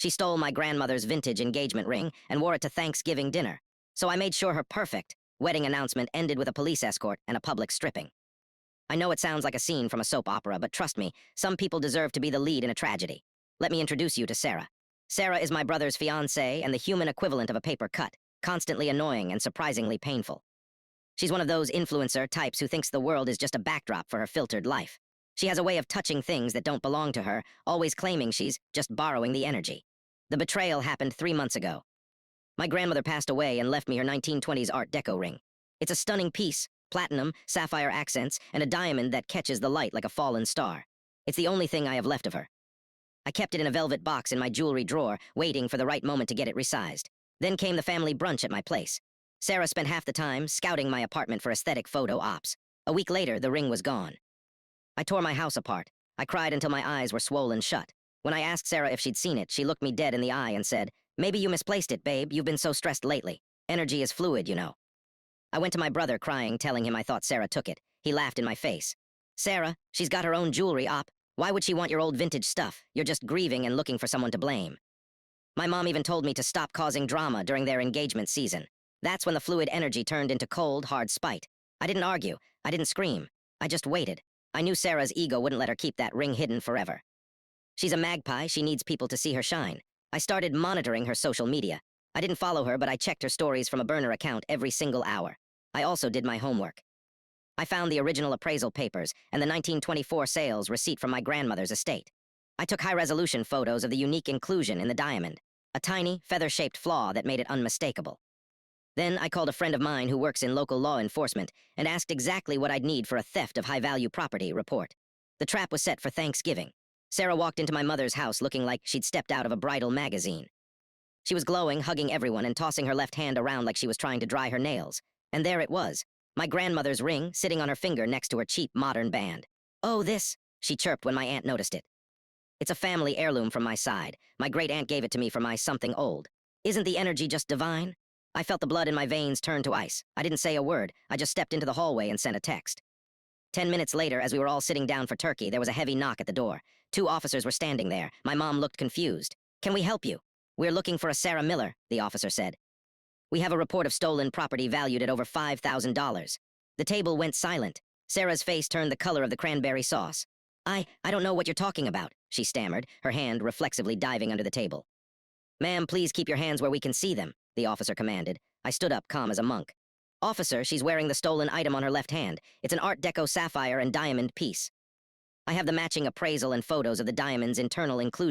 She stole my grandmother's vintage engagement ring and wore it to Thanksgiving dinner. So I made sure her perfect wedding announcement ended with a police escort and a public stripping. I know it sounds like a scene from a soap opera, but trust me, some people deserve to be the lead in a tragedy. Let me introduce you to Sarah. Sarah is my brother's fiancée and the human equivalent of a paper cut, constantly annoying and surprisingly painful. She's one of those influencer types who thinks the world is just a backdrop for her filtered life. She has a way of touching things that don't belong to her, always claiming she's just borrowing the energy. The betrayal happened 3 months ago. My grandmother passed away and left me her 1920s Art Deco ring. It's a stunning piece, platinum, sapphire accents, and a diamond that catches the light like a fallen star. It's the only thing I have left of her. I kept it in a velvet box in my jewelry drawer, waiting for the right moment to get it resized. Then came the family brunch at my place. Sarah spent half the time scouting my apartment for aesthetic photo ops. A week later, the ring was gone. I tore my house apart. I cried until my eyes were swollen shut. When I asked Sarah if she'd seen it, she looked me dead in the eye and said, "Maybe you misplaced it, babe. You've been so stressed lately. Energy is fluid, you know." I went to my brother crying, telling him I thought Sarah took it. He laughed in my face. "Sarah, she's got her own jewelry op. Why would she want your old vintage stuff? You're just grieving and looking for someone to blame." My mom even told me to stop causing drama during their engagement season. That's when the fluid energy turned into cold, hard spite. I didn't argue. I didn't scream. I just waited. I knew Sarah's ego wouldn't let her keep that ring hidden forever. She's a magpie. She needs people to see her shine. I started monitoring her social media. I didn't follow her, but I checked her stories from a burner account every single hour. I also did my homework. I found the original appraisal papers and the 1924 sales receipt from my grandmother's estate. I took high-resolution photos of the unique inclusion in the diamond, a tiny, feather-shaped flaw that made it unmistakable. Then I called a friend of mine who works in local law enforcement and asked exactly what I'd need for a theft of high-value property report. The trap was set for Thanksgiving. Sarah walked into my mother's house looking like she'd stepped out of a bridal magazine. She was glowing, hugging everyone, and tossing her left hand around like she was trying to dry her nails. And there it was, my grandmother's ring sitting on her finger next to her cheap modern band. "Oh, this," she chirped when my aunt noticed it. "It's a family heirloom from my side. My great-aunt gave it to me for my something old. Isn't the energy just divine?" I felt the blood in my veins turn to ice. I didn't say a word. I just stepped into the hallway and sent a text. 10 minutes later, as we were all sitting down for turkey, there was a heavy knock at the door. 2 officers were standing there. My mom looked confused. "Can we help you?" "We're looking for a Sarah Miller," the officer said. "We have a report of stolen property valued at over $5,000. The table went silent. Sarah's face turned the color of the cranberry sauce. I don't know what you're talking about," she stammered, her hand reflexively diving under the table. "Ma'am, please keep your hands where we can see them," the officer commanded. I stood up, calm as a monk. "Officer, she's wearing the stolen item on her left hand. It's an Art Deco sapphire and diamond piece. I have the matching appraisal and photos of the diamond's internal inclusion."